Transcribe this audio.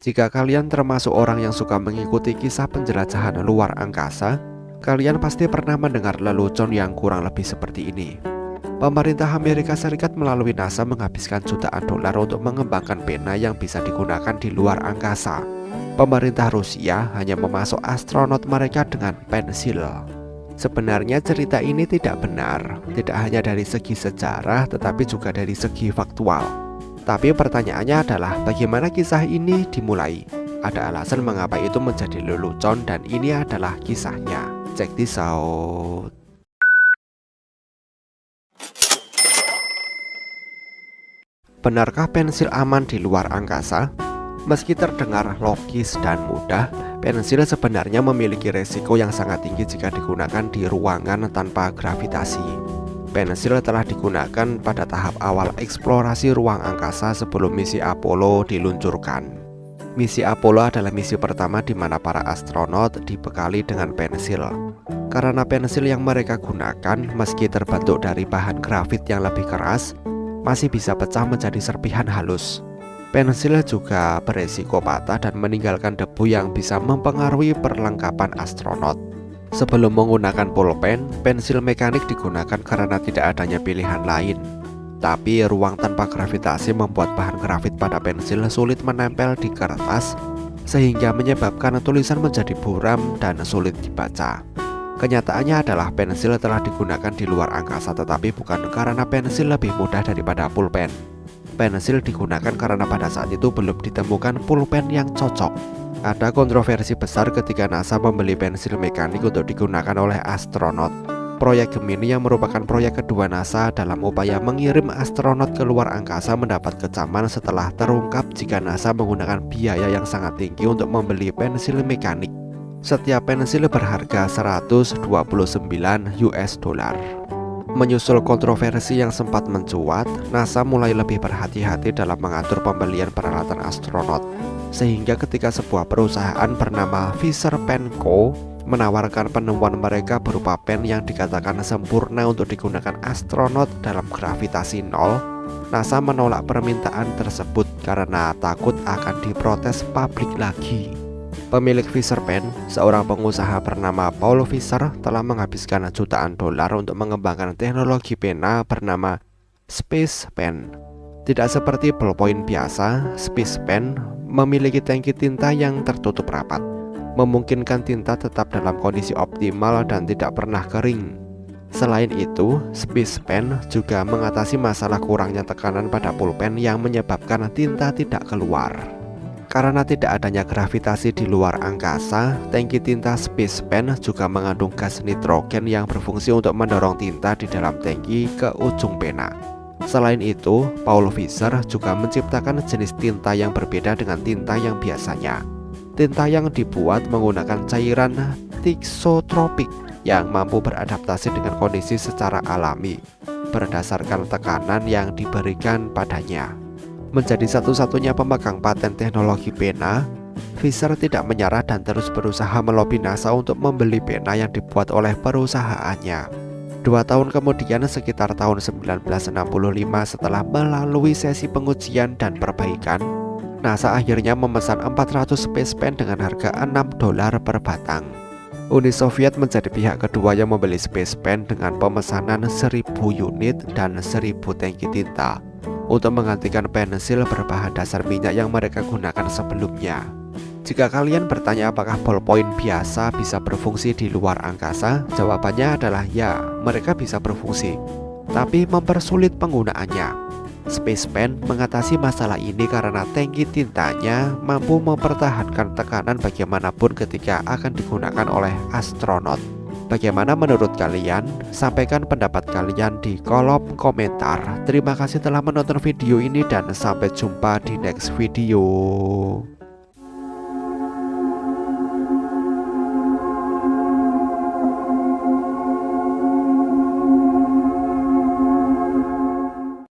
Jika kalian termasuk orang yang suka mengikuti kisah penjelajahan luar angkasa, kalian pasti pernah mendengar lelucon yang kurang lebih seperti ini. Pemerintah Amerika Serikat melalui NASA menghabiskan jutaan dolar untuk mengembangkan pena yang bisa digunakan di luar angkasa. Pemerintah Rusia hanya memasuk astronot mereka dengan pensil. Sebenarnya cerita ini tidak benar, tidak hanya dari segi sejarah tetapi juga dari segi faktual. Tapi pertanyaannya adalah bagaimana kisah ini dimulai? Ada alasan mengapa itu menjadi lelucon dan ini adalah kisahnya. Check this out. Benarkah pensil aman di luar angkasa? Meski terdengar logis dan mudah, pensil sebenarnya memiliki resiko yang sangat tinggi jika digunakan di ruangan tanpa gravitasi. Pensil telah digunakan pada tahap awal eksplorasi ruang angkasa sebelum misi Apollo diluncurkan. Misi Apollo adalah misi pertama di mana para astronot dibekali dengan pensil. Karena pensil yang mereka gunakan meski terbentuk dari bahan grafit yang lebih keras, masih bisa pecah menjadi serpihan halus. Pensil juga beresiko patah dan meninggalkan debu yang bisa mempengaruhi perlengkapan astronot. Sebelum menggunakan pulpen, pensil mekanik digunakan karena tidak adanya pilihan lain. Tapi ruang tanpa gravitasi membuat bahan grafit pada pensil sulit menempel di kertas, sehingga menyebabkan tulisan menjadi buram dan sulit dibaca. Kenyataannya adalah pensil telah digunakan di luar angkasa, tetapi bukan karena pensil lebih mudah daripada pulpen. Pensil digunakan karena pada saat itu belum ditemukan pulpen yang cocok. Ada kontroversi besar ketika NASA membeli pensil mekanik untuk digunakan oleh astronot. Proyek Gemini yang merupakan proyek kedua NASA dalam upaya mengirim astronot ke luar angkasa mendapat kecaman setelah terungkap jika NASA menggunakan biaya yang sangat tinggi untuk membeli pensil mekanik. Setiap pensil berharga 129 US dollar. Menyusul kontroversi yang sempat mencuat, NASA mulai lebih berhati-hati dalam mengatur pembelian peralatan astronot. Sehingga ketika sebuah perusahaan bernama Fisher Pen Co. menawarkan penemuan mereka berupa pen yang dikatakan sempurna untuk digunakan astronot dalam gravitasi nol, NASA menolak permintaan tersebut karena takut akan diprotes publik lagi. Pemilik Fisher Pen, seorang pengusaha bernama Paul Fisher, telah menghabiskan jutaan dolar untuk mengembangkan teknologi pena bernama Space Pen. Tidak seperti ballpoint biasa, Space Pen memiliki tangki tinta yang tertutup rapat, memungkinkan tinta tetap dalam kondisi optimal dan tidak pernah kering. Selain itu, Space Pen juga mengatasi masalah kurangnya tekanan pada pulpen yang menyebabkan tinta tidak keluar. Karena tidak adanya gravitasi di luar angkasa, tangki tinta Space Pen juga mengandung gas nitrogen yang berfungsi untuk mendorong tinta di dalam tangki ke ujung pena. Selain itu, Paul Fisher juga menciptakan jenis tinta yang berbeda dengan tinta yang biasanya. Tinta yang dibuat menggunakan cairan thixotropik yang mampu beradaptasi dengan kondisi secara alami berdasarkan tekanan yang diberikan padanya. Menjadi satu-satunya pemegang paten teknologi pena, Fisher tidak menyerah dan terus berusaha melobi NASA untuk membeli pena yang dibuat oleh perusahaannya. 2 tahun kemudian, sekitar tahun 1965, setelah melalui sesi pengujian dan perbaikan, NASA akhirnya memesan 400 Space Pen dengan harga 6 dolar per batang. Uni Soviet menjadi pihak kedua yang membeli Space Pen dengan pemesanan 1000 unit dan 1000 tangki tinta untuk menggantikan pensil berbahan dasar minyak yang mereka gunakan sebelumnya. Jika kalian bertanya apakah ballpoint biasa bisa berfungsi di luar angkasa, jawabannya adalah ya, mereka bisa berfungsi, tapi mempersulit penggunaannya. Space Pen mengatasi masalah ini karena tangki tintanya mampu mempertahankan tekanan bagaimanapun ketika akan digunakan oleh astronot. Bagaimana menurut kalian? Sampaikan pendapat kalian di kolom komentar. Terima kasih telah menonton video ini dan sampai jumpa di next video.